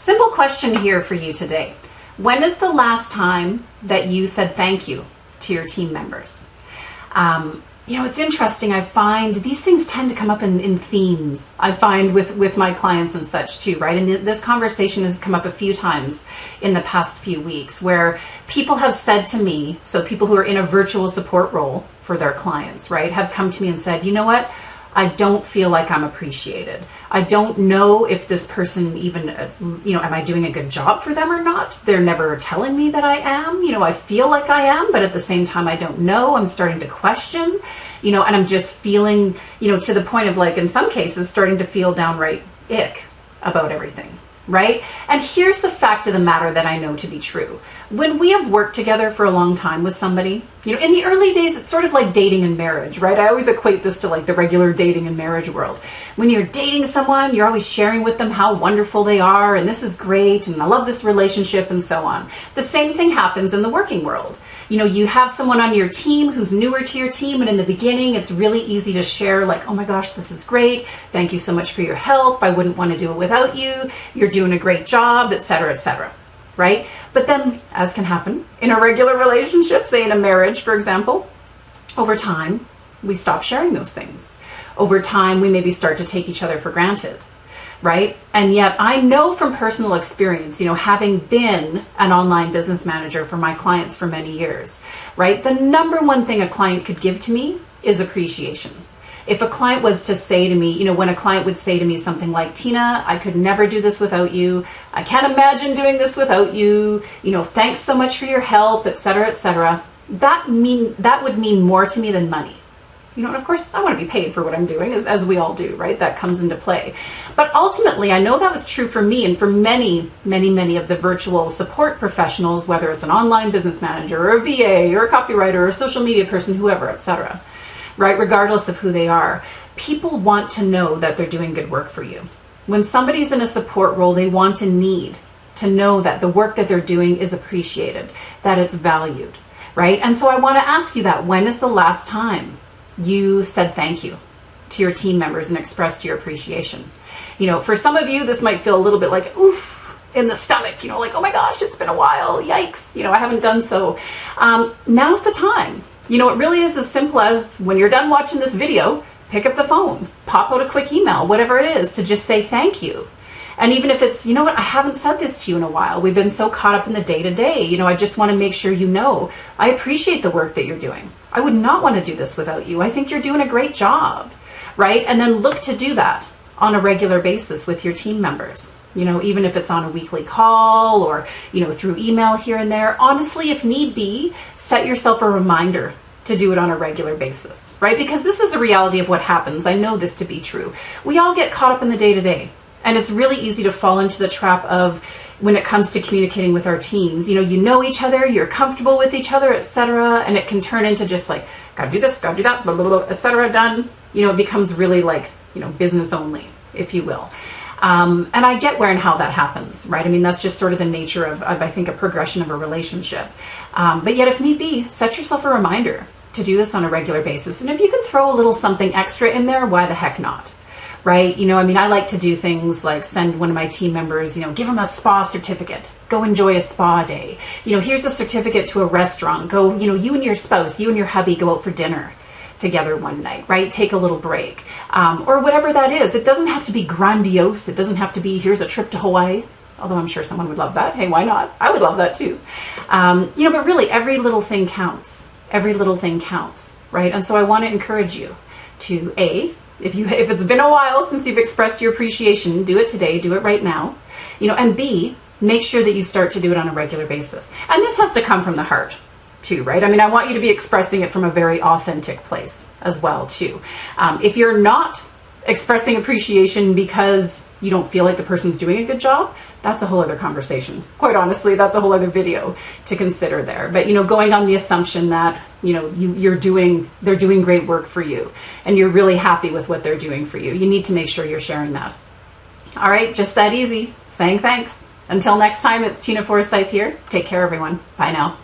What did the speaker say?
Simple question here for you today. When is the last time that you said thank you to your team members? It's interesting. I find these things tend to come up in themes. I find with my clients and such too, right? And this conversation has come up a few times in the past few weeks where people have said to me, so people who are in a virtual support role for their clients, right, have come to me and said, you know what? I don't feel like I'm appreciated. I don't know if this person even, am I doing a good job for them or not? They're never telling me that I am. I feel like I am, but at the same time, I don't know. I'm starting to question, and I'm just feeling, to the point of, like, in some cases, starting to feel downright ick about everything. Right? And here's the fact of the matter that I know to be true. When we have worked together for a long time with somebody, in the early days, it's sort of like dating and marriage, right? I always equate this to like the regular dating and marriage world. When you're dating someone, you're always sharing with them how wonderful they are, and this is great, and I love this relationship, and so on. The same thing happens in the working world. You have someone on your team who's newer to your team, and in the beginning, it's really easy to share like, oh my gosh, this is great. Thank you so much for your help. I wouldn't want to do it without you. You're doing a great job, etc., right? But then, as can happen in a regular relationship, say in a marriage, for example, over time, we stop sharing those things. Over time, we maybe start to take each other for granted. Right? And yet I know from personal experience, having been an online business manager for my clients for many years, right? The number one thing a client could give to me is appreciation. If a client was to say to me, when a client would say to me something like, Tina, I could never do this without you. I can't imagine doing this without you. Thanks so much for your help, etc., that would mean more to me than money. And of course, I want to be paid for what I'm doing, as we all do, right? That comes into play. But ultimately, I know that was true for me and for many, many, many of the virtual support professionals, whether it's an online business manager or a VA or a copywriter or a social media person, whoever, etc., right? Regardless of who they are, people want to know that they're doing good work for you. When somebody's in a support role, they want to need to know that the work that they're doing is appreciated, that it's valued, right? And so I want to ask you that. When is the last time you said thank you to your team members and expressed your appreciation? For some of you, this might feel a little bit like, oof, in the stomach, like, oh my gosh, it's been a while, yikes, I haven't done so. Now's the time. It really is as simple as when you're done watching this video, pick up the phone, pop out a quick email, whatever it is, to just say thank you. And even if it's, I haven't said this to you in a while. We've been so caught up in the day-to-day. I just want to make sure I appreciate the work that you're doing. I would not want to do this without you. I think you're doing a great job, right? And then look to do that on a regular basis with your team members. Even if it's on a weekly call or, through email here and there. Honestly, if need be, set yourself a reminder to do it on a regular basis, right? Because this is the reality of what happens. I know this to be true. We all get caught up in the day-to-day. And it's really easy to fall into the trap of, when it comes to communicating with our teams, you know each other, you're comfortable with each other, etc. And it can turn into just like, gotta do this, gotta do that, blah, blah, blah, etc. done. It becomes really like, business only, if you will. And I get where and how that happens, right? I mean, that's just sort of the nature of I think, a progression of a relationship. But yet, if need be, set yourself a reminder to do this on a regular basis. And if you can throw a little something extra in there, why the heck not? Right? I like to do things like send one of my team members, give them a spa certificate. Go enjoy a spa day. Here's a certificate to a restaurant. Go, you and your spouse, you and your hubby go out for dinner together one night, right? Take a little break. Or whatever that is. It doesn't have to be grandiose. It doesn't have to be, here's a trip to Hawaii. Although I'm sure someone would love that. Hey, why not? I would love that too. But really, every little thing counts. Every little thing counts, right? And so I want to encourage you to, if it's been a while since you've expressed your appreciation, do it today, do it right now. And B, make sure that you start to do it on a regular basis. And this has to come from the heart too, right? I mean, I want you to be expressing it from a very authentic place as well too. If you're not expressing appreciation because you don't feel like the person's doing a good job, that's a whole other conversation. Quite honestly, that's a whole other video to consider there. But, going on the assumption that, they're doing great work for you and you're really happy with what they're doing for you, you need to make sure you're sharing that. All right, just that easy. Saying thanks. Until next time, it's Tina Forsyth here. Take care, everyone. Bye now.